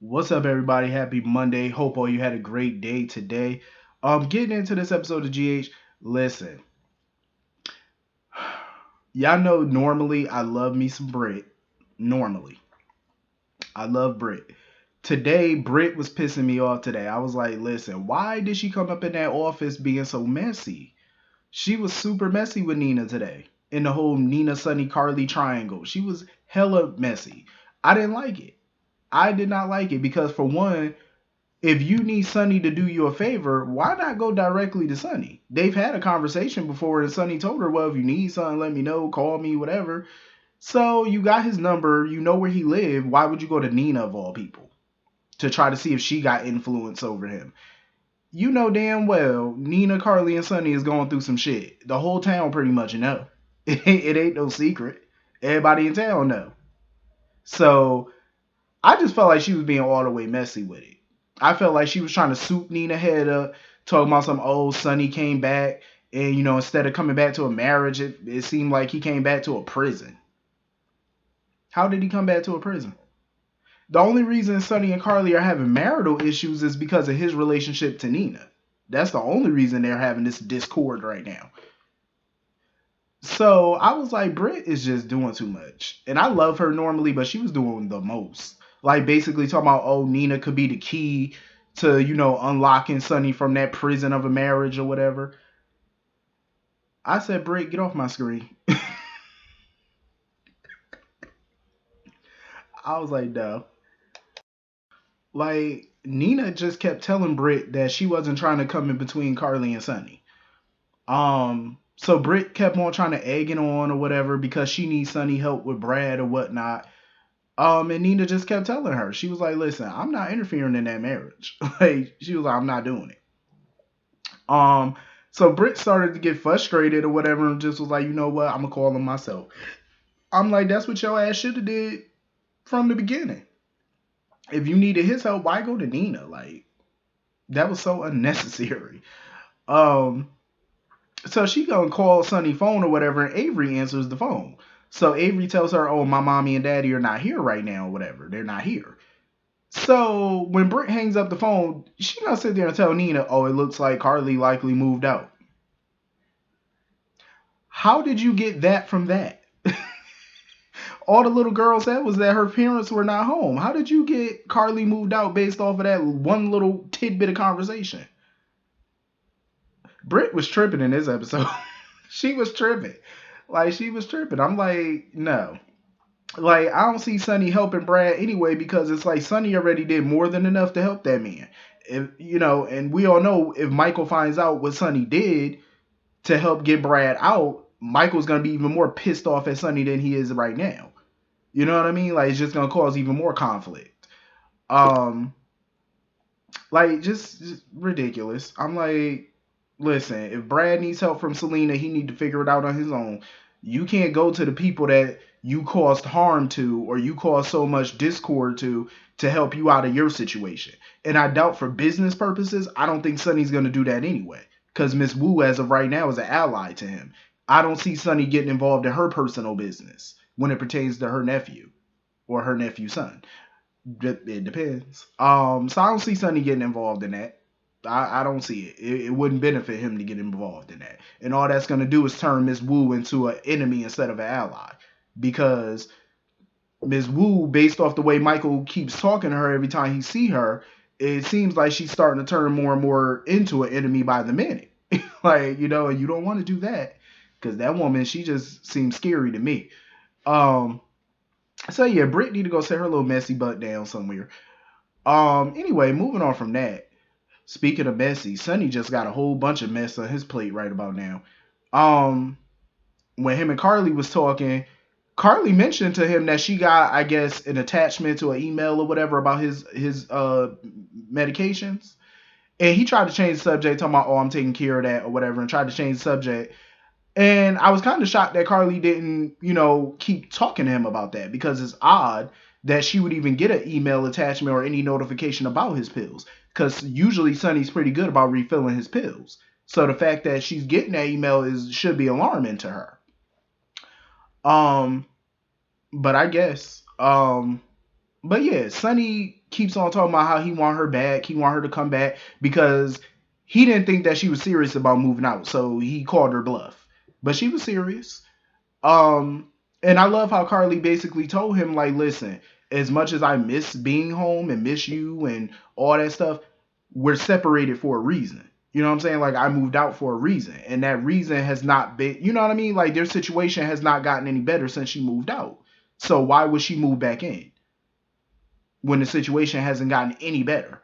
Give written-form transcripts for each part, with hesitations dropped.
What's up, everybody? Happy Monday. Hope all you had a great day today. Getting into this episode of GH. Listen, y'all know normally I love me some Britt. Normally, I love Britt. Today, Britt was pissing me off today. I was like, listen, why did she come up in that office being so messy? She was super messy with Nina today. In the whole Nina, Sonny, Carly triangle. She was hella messy. I didn't like it. I did not like it because, for one, if you need Sonny to do you a favor, why not go directly to Sonny? They've had a conversation before, and Sonny told her, well, if you need something, let me know, call me, whatever. So you got his number, you know where he lived. Why would you go to Nina, of all people, to try to see if she got influence over him? You know damn well Nina, Carly, and Sonny is going through some shit. The whole town pretty much know. It ain't no secret. Everybody in town know. So I just felt like she was being all the way messy with it. I felt like she was trying to soup Nina head up, talking about some old Sonny came back, and instead of coming back to a marriage, it seemed like he came back to a prison. How did he come back to a prison? The only reason Sonny and Carly are having marital issues is because of his relationship to Nina. That's the only reason they're having this discord right now. So I was like, Britt is just doing too much. And I love her normally, but she was doing the most. Like basically talking about, oh, Nina could be the key to, unlocking Sonny from that prison of a marriage or whatever. I said, Britt, get off my screen. I was like, no. Like, Nina just kept telling Britt that she wasn't trying to come in between Carly and Sonny. So Britt kept on trying to egg it on or whatever because she needs Sonny help with Brad or whatnot. And Nina just kept telling her, she was like, listen, I'm not interfering in that marriage. Like, she was like, I'm not doing it. Um, so Britt started to get frustrated or whatever and just was like, you know what, I'm gonna call him myself. I'm like, that's what your ass should have did from the beginning. If you needed his help, why go to Nina? Like, that was so unnecessary. Um, so she gonna call Sonny phone or whatever, and Avery answers the phone. So Avery tells her, oh, my mommy and daddy are not here right now or whatever. They're not here. So when Britt hangs up the phone, she gonna sit there and tell Nina, oh, it looks like Carly likely moved out. How did you get that from that? All the little girl said was that her parents were not home. How did you get Carly moved out based off of that one little tidbit of conversation? Britt was tripping in this episode. She was tripping. Like, she was tripping. I'm like, no. Like, I don't see Sonny helping Brad anyway because it's like Sonny already did more than enough to help that man. If and we all know if Michael finds out what Sonny did to help get Brad out, Michael's gonna be even more pissed off at Sonny than he is right now. You know what I mean? Like, it's just gonna cause even more conflict. Um, like just ridiculous. I'm like, listen, if Brad needs help from Selena, he need to figure it out on his own. You can't go to the people that you caused harm to or you caused so much discord to help you out of your situation. And I doubt for business purposes, I don't think Sonny's gonna do that anyway. Because Miss Wu, as of right now, is an ally to him. I don't see Sonny getting involved in her personal business when it pertains to her nephew or her nephew's son. It depends. So I don't see Sonny getting involved in that. I don't see it. It wouldn't benefit him to get involved in that. And all that's gonna do is turn Miss Wu into an enemy instead of an ally. Because Miss Wu, based off the way Michael keeps talking to her every time he see her, it seems like she's starting to turn more and more into an enemy by the minute. Like, and you don't want to do that. Because that woman, she just seems scary to me. Um, so yeah, Britt need to go set her little messy butt down somewhere. Anyway, moving on from that. Speaking of messy, Sonny just got a whole bunch of mess on his plate right about now. Um, when him and Carly was talking, Carly mentioned to him that she got, I guess, an attachment to an email or whatever about his medications. And he tried to change the subject, talking about, oh, I'm taking care of that or whatever, and tried to change the subject. And I was kind of shocked that Carly didn't, keep talking to him about that because it's odd that she would even get an email attachment or any notification about his pills. Because usually Sonny's pretty good about refilling his pills. So the fact that she's getting that email should be alarming to her. Um, but I guess, But yeah, Sonny keeps on talking about how he want her back. He want her to come back because he didn't think that she was serious about moving out. So he called her bluff. But she was serious. Um, and I love how Carly basically told him, like, listen, as much as I miss being home and miss you and all that stuff, we're separated for a reason. You know what I'm saying? Like, I moved out for a reason. And that reason has not been, you know what I mean? Like, their situation has not gotten any better since she moved out. So why would she move back in when the situation hasn't gotten any better?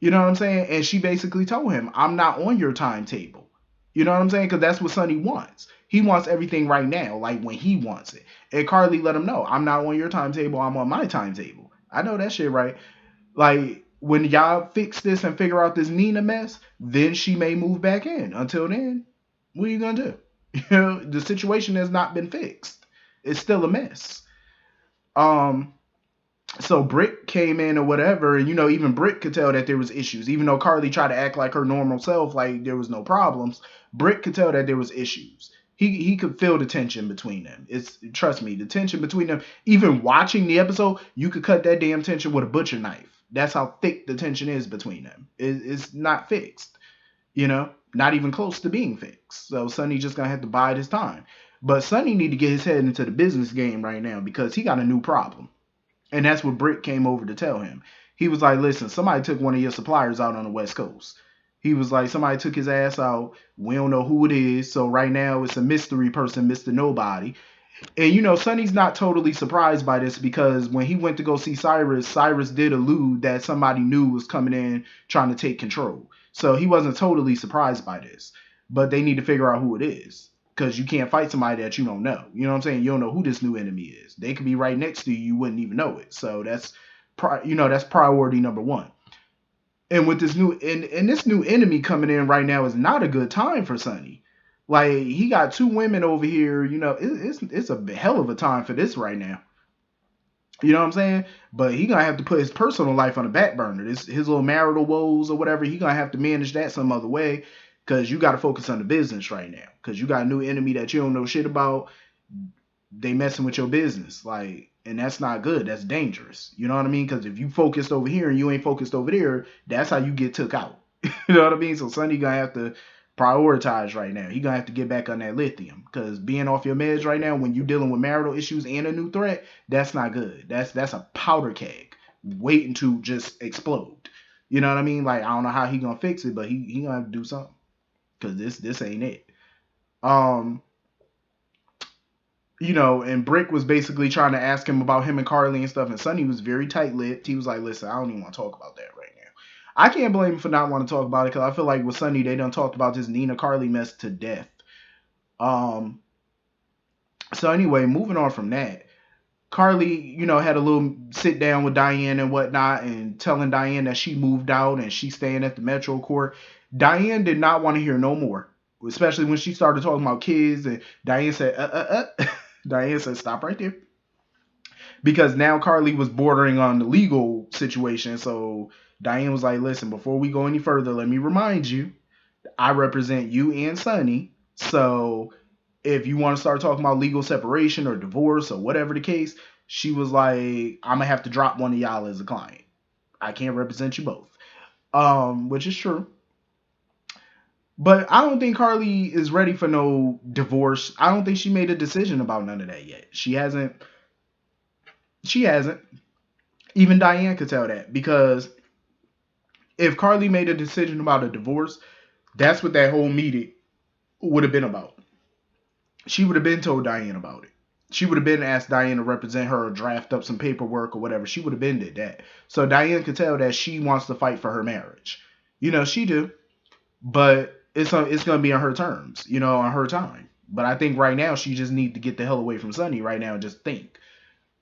You know what I'm saying? And she basically told him, I'm not on your timetable. You know what I'm saying? Because that's what Sonny wants. He wants everything right now, like when he wants it. And Carly let him know, I'm not on your timetable, I'm on my timetable. I know that shit, right? Like, when y'all fix this and figure out this Nina mess, then she may move back in. Until then, what are you going to do? You know, the situation has not been fixed. It's still a mess. Um, so Britt came in or whatever, and even Britt could tell that there was issues. Even though Carly tried to act like her normal self, like there was no problems, Britt could tell that there was issues. He could feel the tension between them. It's trust me, the tension between them. Even watching the episode, you could cut that damn tension with a butcher knife. That's how thick the tension is between them. It's not fixed, not even close to being fixed. So Sonny just gonna have to bide his time. But Sonny need to get his head into the business game right now because he got a new problem. And that's what Britt came over to tell him. He was like, listen, somebody took one of your suppliers out on the West Coast. He was like, somebody took his ass out. We don't know who it is. So right now it's a mystery person, Mr. Nobody. And Sonny's not totally surprised by this because when he went to go see Cyrus, Cyrus did allude that somebody new was coming in trying to take control. So he wasn't totally surprised by this. But they need to figure out who it is. Because you can't fight somebody that you don't know. You know what I'm saying? You don't know who this new enemy is. They could be right next to you. You wouldn't even know it. So that's priority number one. And with this this new enemy coming in right now is not a good time for Sonny. Like, he got two women over here. It's a hell of a time for this right now. You know what I'm saying? But he gonna have to put his personal life on the back burner. His little marital woes or whatever. He gonna have to manage that some other way. Because you got to focus on the business right now. Because you got a new enemy that you don't know shit about. They messing with your business. Like, and that's not good. That's dangerous. You know what I mean? Because if you focused over here and you ain't focused over there, that's how you get took out. You know what I mean? So Sonny gonna have to prioritize right now. He gonna have to get back on that lithium. Because being off your meds right now when you dealing with marital issues and a new threat, that's not good. That's a powder keg waiting to just explode. You know what I mean? Like, I don't know how he gonna fix it, but he gonna have to do something. Because this ain't it. Um, and Brick was basically trying to ask him about him and Carly and stuff, and Sonny was very tight-lipped. He was like, listen, I don't even want to talk about that right now. I can't blame him for not wanting to talk about it, because I feel like with Sonny, they done talked about this Nina Carly mess to death. So anyway, moving on from that, Carly, had a little sit down with Diane and whatnot, and telling Diane that she moved out and she's staying at the Metro Court. Diane did not want to hear no more, especially when she started talking about kids. And Diane said, Diane said, stop right there. Because now Carly was bordering on the legal situation. So Diane was like, listen, before we go any further, let me remind you, I represent you and Sonny. So if you want to start talking about legal separation or divorce or whatever the case, she was like, I'm going to have to drop one of y'all as a client. I can't represent you both. Which is true. But I don't think Carly is ready for no divorce. I don't think she made a decision about none of that yet. She hasn't. Even Diane could tell that. Because if Carly made a decision about a divorce, that's what that whole meeting would have been about. She would have been told Diane about it. She would have been asked Diane to represent her or draft up some paperwork or whatever. She would have been did that. So Diane could tell that she wants to fight for her marriage. She do. But it's going to be on her terms, on her time. But I think right now she just needs to get the hell away from Sonny right now and just think.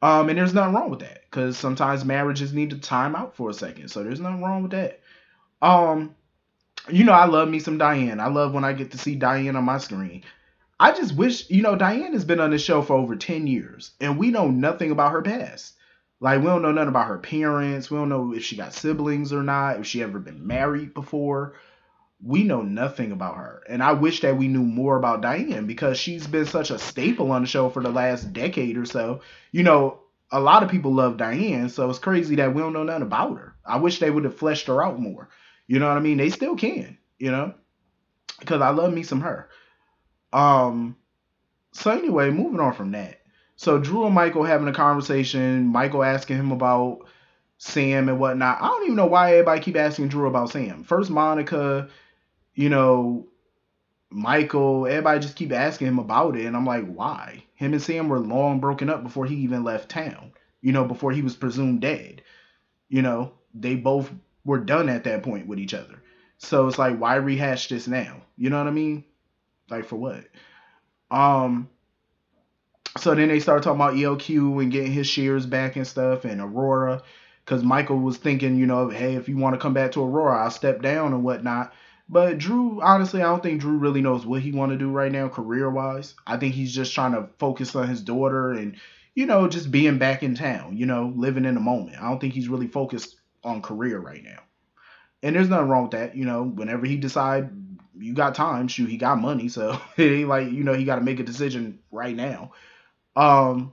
And there's nothing wrong with that, because sometimes marriages need to time out for a second. So there's nothing wrong with that. I love me some Diane. I love when I get to see Diane on my screen. I just wish, Diane has been on this show for over 10 years, and we know nothing about her past. Like, we don't know nothing about her parents. We don't know if she got siblings or not, if she ever been married before. We know nothing about her. And I wish that we knew more about Diane, because she's been such a staple on the show for the last decade or so. a lot of people love Diane, so it's crazy that we don't know nothing about her. I wish they would have fleshed her out more. You know what I mean? They still can, because I love me some her. Um, so anyway, moving on from that. So Drew and Michael having a conversation. Michael asking him about Sam and whatnot. I don't even know why everybody keep asking Drew about Sam. First Monica, you know, Michael, everybody just keep asking him about it, and I'm like, why? Him and Sam were long broken up before he even left town. Before he was presumed dead. They both were done at that point with each other. So it's like, why rehash this now? You know what I mean? Like, for what? Um, so then they started talking about ELQ and getting his shares back and stuff, and Aurora, because Michael was thinking, hey, if you want to come back to Aurora, I'll step down and whatnot. But Drew, honestly, I don't think Drew really knows what he want to do right now, career wise. I think he's just trying to focus on his daughter and, just being back in town, living in the moment. I don't think he's really focused on career right now. And there's nothing wrong with that. Whenever he decide you got time, shoot, he got money, so it ain't like, he got to make a decision right now. Um,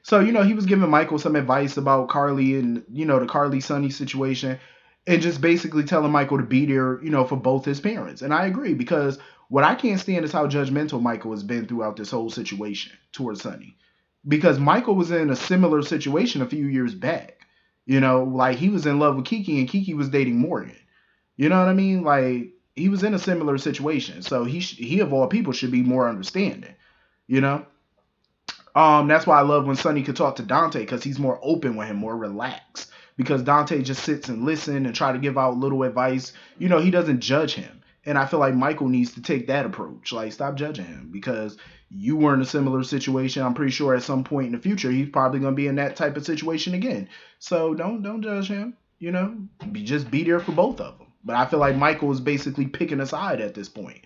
so, he was giving Michael some advice about Carly and, the Carly Sonny situation, and just basically telling Michael to be there, for both his parents. And I agree, because what I can't stand is how judgmental Michael has been throughout this whole situation towards Sonny. Because Michael was in a similar situation a few years back. Like he was in love with Kiki and Kiki was dating Morgan. You know what I mean? Like he was in a similar situation. So he of all people should be more understanding, you know? That's why I love when Sonny could talk to Dante, because he's more open with him, more relaxed. Because Dante just sits and listen and try to give out little advice. He doesn't judge him. And I feel like Michael needs to take that approach. Like, stop judging him, because you were in a similar situation. I'm pretty sure at some point in the future he's probably gonna be in that type of situation again. So don't judge him. Just be there for both of them. But I feel like Michael is basically picking a side at this point,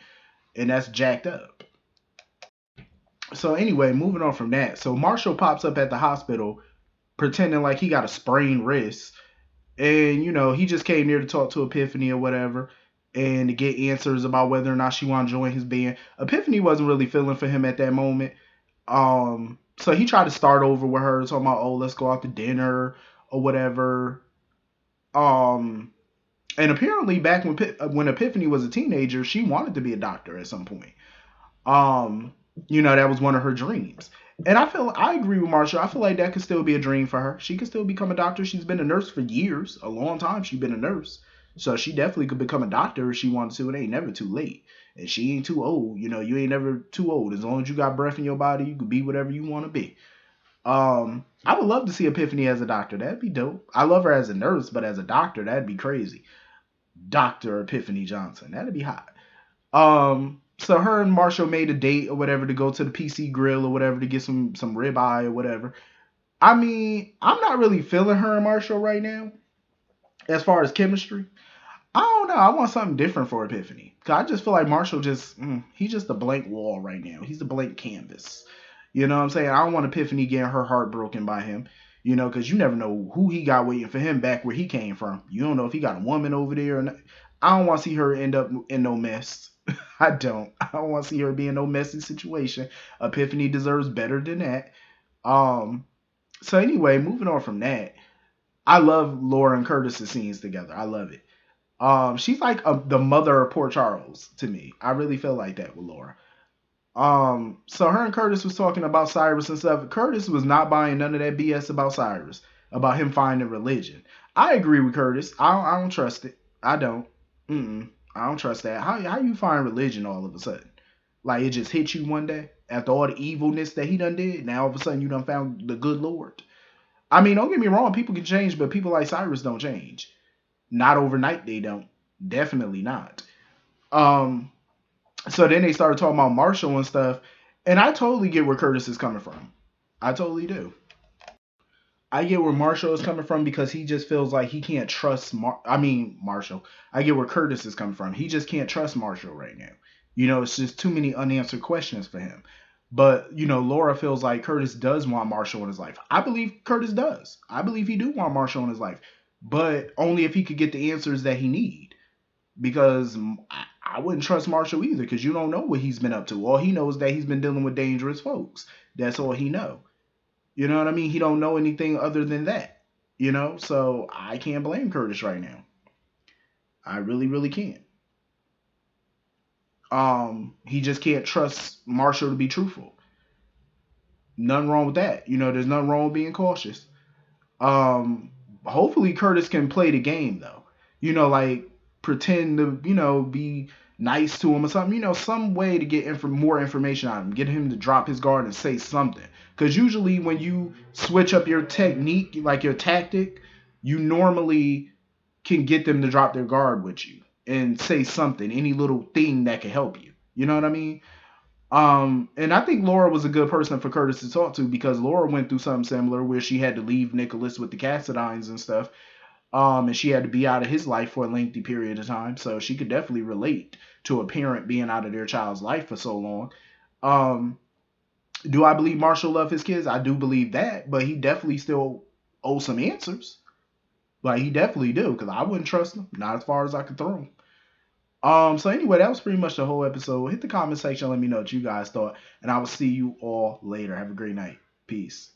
and that's jacked up. So anyway, moving on from that. So Marshall pops up at the hospital pretending like he got a sprained wrist. And, he just came there to talk to Epiphany or whatever and to get answers about whether or not she wanted to join his band. Epiphany wasn't really feeling for him at that moment. So he tried to start over with her, talking about, oh, let's go out to dinner or whatever. And apparently back when Epiphany was a teenager, she wanted to be a doctor at some point. That was one of her dreams. And I agree with Marsha. I feel like that could still be a dream for her. She could still become a doctor. She's been a nurse for years, a long time. She's been a nurse. So she definitely could become a doctor if she wanted to. It ain't never too late. And she ain't too old. You ain't never too old. As long as you got breath in your body, you could be whatever you want to be. I would love to see Epiphany as a doctor. That'd be dope. I love her as a nurse, but as a doctor, that'd be crazy. Dr. Epiphany Johnson. That'd be hot. So her and Marshall made a date or whatever to go to the PC Grill or whatever to get some ribeye or whatever. I mean, I'm not really feeling her and Marshall right now as far as chemistry. I don't know. I want something different for Epiphany. Cause I just feel like Marshall he's just a blank wall right now. He's a blank canvas. You know what I'm saying? I don't want Epiphany getting her heart broken by him. Because you never know who he got waiting for him back where he came from. You don't know if he got a woman over there or not. I don't want to see her end up in no mess. I don't want to see her be in no messy situation. Epiphany deserves better than that. So anyway, moving on from that, I love Laura and Curtis's scenes together. I love it. She's like the mother of Port Charles to me. I really feel like that with Laura. So her and Curtis was talking about Cyrus and stuff. Curtis was not buying none of that BS about Cyrus, about him finding religion. I agree with Curtis. I don't trust it. I don't. I don't trust that. How you find religion all of a sudden? Like it just hit you one day after all the evilness that he done did. Now all of a sudden you done found the good Lord. I mean, don't get me wrong. People can change, but people like Cyrus don't change. Not overnight. They don't. Definitely not. So then they started talking about Marshall and stuff, and I totally get where Curtis is coming from. I totally do. I get where Marshall is coming from because he just feels like he can't trust Marshall. I get where Curtis is coming from. He just can't trust Marshall right now. It's just too many unanswered questions for him. But, Laura feels like Curtis does want Marshall in his life. I believe Curtis does. I believe he do want Marshall in his life. But only if he could get the answers that he need. Because I wouldn't trust Marshall either, because you don't know what he's been up to. All he knows is that he's been dealing with dangerous folks. That's all he know. You know what I mean? He don't know anything other than that. You know, so I can't blame Curtis right now. I really, really can't. He just can't trust Marshall to be truthful. Nothing wrong with that. You know, there's nothing wrong with being cautious. Um, Hopefully Curtis can play the game though. You know, like pretend to, be nice to him or something. You know, some way to get more information out of him. Get him to drop his guard and say something. Because usually when you switch up your technique, like your tactic, you normally can get them to drop their guard with you and say something, any little thing that can help you. You know what I mean? And I think Laura was a good person for Curtis to talk to because Laura went through something similar where she had to leave Nicholas with the Cassadines and stuff. And she had to be out of his life for a lengthy period of time. So she could definitely relate to a parent being out of their child's life for so long. Um, do I believe Marshall loved his kids? I do believe that, but he definitely still owes some answers. Like he definitely do, because I wouldn't trust him. Not as far as I could throw him. So anyway, that was pretty much the whole episode. Hit the comment section, let me know what you guys thought, and I will see you all later. Have a great night. Peace.